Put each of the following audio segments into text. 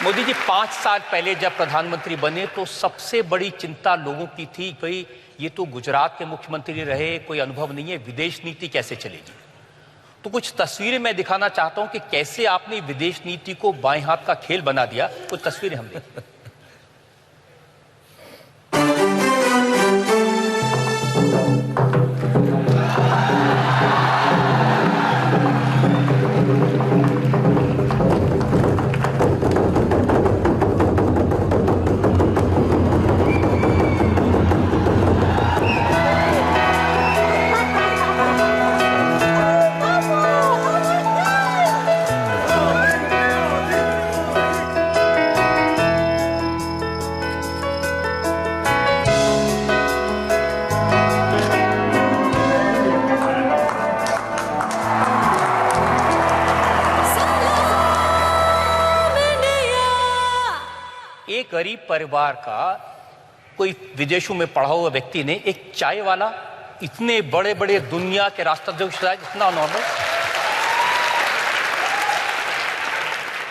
मोदी जी 5 साल पहले जब प्रधानमंत्री बने तो सबसे बड़ी चिंता लोगों की थी भाई ये तो गुजरात के मुख्यमंत्री रहे, कोई अनुभव नहीं है, विदेश नीति कैसे चलेगी। तो कुछ तस्वीरें मैं दिखाना चाहता हूं कि कैसे आपने विदेश नीति को बाएं हाथ का खेल बना दिया। कुछ तस्वीरें हम देखें। एक गरीब परिवार का कोई विदेशों में पढ़ा हुआ व्यक्ति ने एक चाय वाला इतने बड़े बड़े दुनिया के राष्ट्राध्यक्ष इतना नॉर्मल।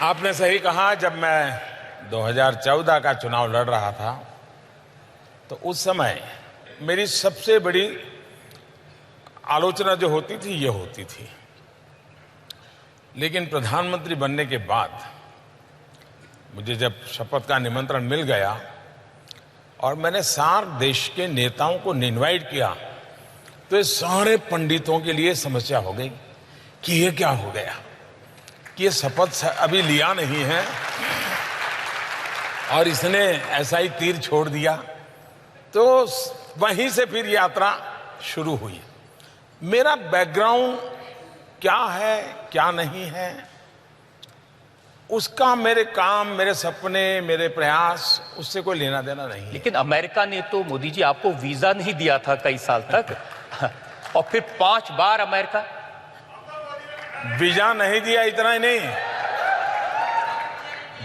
आपने सही कहा। जब मैं 2014 का चुनाव लड़ रहा था तो उस समय मेरी सबसे बड़ी आलोचना जो होती थी ये होती थी, लेकिन प्रधानमंत्री बनने के बाद मुझे जब शपथ का निमंत्रण मिल गया और मैंने सार्क देश के नेताओं को इनवाइट किया तो ये सारे पंडितों के लिए समस्या हो गई कि ये क्या हो गया कि ये शपथ अभी लिया नहीं है और इसने ऐसा ही तीर छोड़ दिया। तो वहीं से फिर यात्रा शुरू हुई। मेरा बैकग्राउंड क्या है क्या नहीं है उसका मेरे काम, मेरे सपने, मेरे प्रयास उससे कोई लेना देना नहीं है। लेकिन अमेरिका ने तो मोदी जी आपको वीजा नहीं दिया था कई साल तक और फिर 5 बार अमेरिका वीजा नहीं दिया। इतना ही नहीं,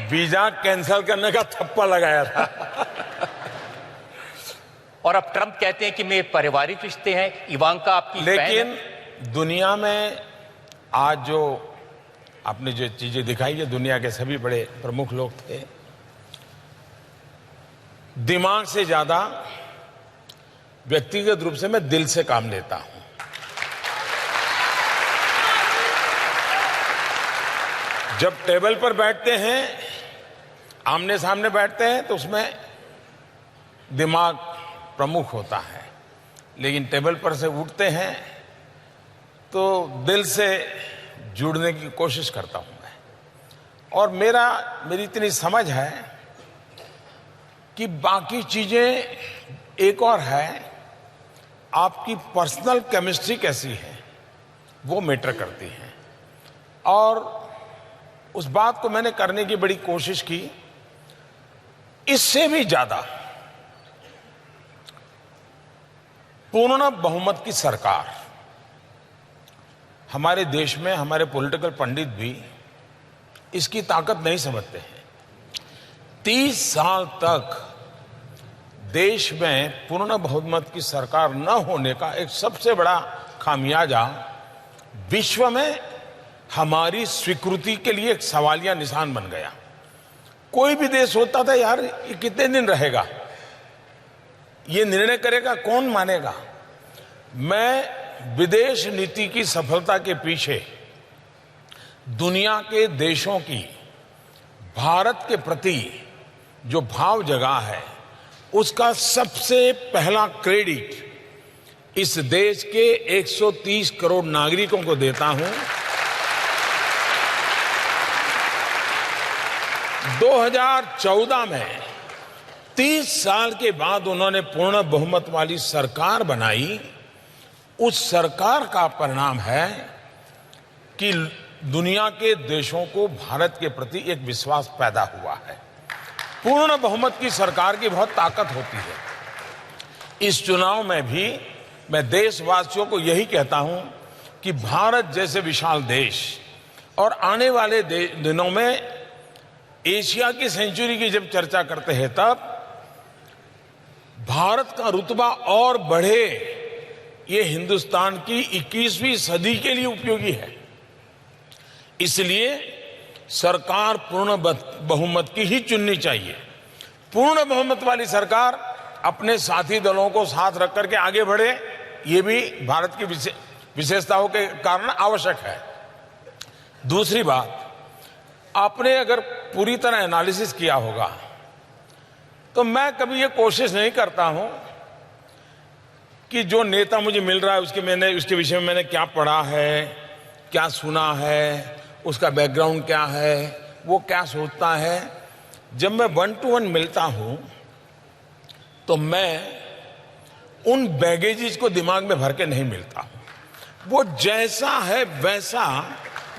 वीजा कैंसिल करने का थप्पा लगाया था और अब ट्रंप कहते हैं कि मेरे पारिवारिक रिश्ते हैं, इवांका आपकी लेकिन दुनिया में आज जो आपने जो चीजें दिखाई है, दुनिया के सभी बड़े प्रमुख लोग थे। दिमाग से ज्यादा व्यक्तिगत रूप से मैं दिल से काम लेता हूं। जब टेबल पर बैठते हैं, आमने सामने बैठते हैं तो उसमें दिमाग प्रमुख होता है, लेकिन टेबल पर से उठते हैं तो दिल से जुड़ने की कोशिश करता हूं मैं। और मेरी इतनी समझ है कि बाकी चीजें एक और है, आपकी पर्सनल केमिस्ट्री कैसी है वो मैटर करती है। और उस बात को मैंने करने की बड़ी कोशिश की। इससे भी ज्यादा पूर्ण बहुमत की सरकार हमारे देश में, हमारे पॉलिटिकल पंडित भी इसकी ताकत नहीं समझते हैं। 30 साल तक देश में पूर्ण बहुमत की सरकार न होने का एक सबसे बड़ा खामियाजा विश्व में हमारी स्वीकृति के लिए एक सवालिया निशान बन गया। कोई भी देश होता था यार ये कितने दिन रहेगा, ये निर्णय करेगा कौन, मानेगा। मैं विदेश नीति की सफलता के पीछे दुनिया के देशों की भारत के प्रति जो भाव जगा है उसका सबसे पहला क्रेडिट इस देश के 130 करोड़ नागरिकों को देता हूं। 2014 में 30 साल के बाद उन्होंने पूर्ण बहुमत वाली सरकार बनाई। उस सरकार का परिणाम है कि दुनिया के देशों को भारत के प्रति एक विश्वास पैदा हुआ है। पूर्ण बहुमत की सरकार की बहुत ताकत होती है। इस चुनाव में भी मैं देशवासियों को यही कहता हूं कि भारत जैसे विशाल देश और आने वाले दिनों में एशिया की सेंचुरी की जब चर्चा करते हैं तब भारत का रुतबा और बढ़े, ये हिंदुस्तान की 21वीं सदी के लिए उपयोगी है। इसलिए सरकार पूर्ण बहुमत की ही चुननी चाहिए। पूर्ण बहुमत वाली सरकार अपने साथी दलों को साथ रख करके आगे बढ़े, ये भी भारत की विशेषताओं के कारण आवश्यक है। दूसरी बात, आपने अगर पूरी तरह एनालिसिस किया होगा तो मैं कभी ये कोशिश नहीं करता हूं कि जो नेता मुझे मिल रहा है उसके विषय में मैंने क्या पढ़ा है, क्या सुना है, उसका बैकग्राउंड क्या है, वो क्या सोचता है। जब मैं 1 to 1 मिलता हूं तो मैं उन बैगेजेस को दिमाग में भर के नहीं मिलता हूं। वो जैसा है वैसा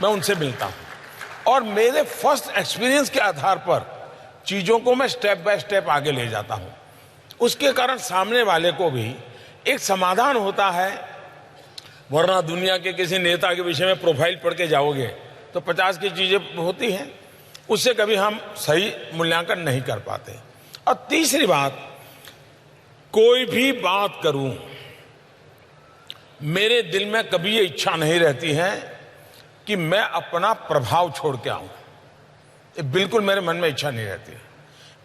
मैं उनसे मिलता हूं और मेरे फर्स्ट एक्सपीरियंस के आधार पर चीजों को मैं स्टेप बाय स्टेप आगे ले जाता हूं। उसके कारण सामने वाले को भी एक समाधान होता है। वरना दुनिया के किसी नेता के विषय में प्रोफाइल पढ़ के जाओगे तो 50 की चीजें होती हैं, उससे कभी हम सही मूल्यांकन नहीं कर पाते। और तीसरी बात, कोई भी बात करूं, मेरे दिल में कभी ये इच्छा नहीं रहती है कि मैं अपना प्रभाव छोड़ के आऊं। ये बिल्कुल मेरे मन में इच्छा नहीं रहती है।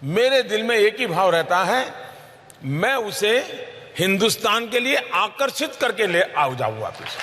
मेरे दिल में एक ही भाव रहता है, मैं उसे हिंदुस्तान के लिए आकर्षित करके ले जाऊं वापस।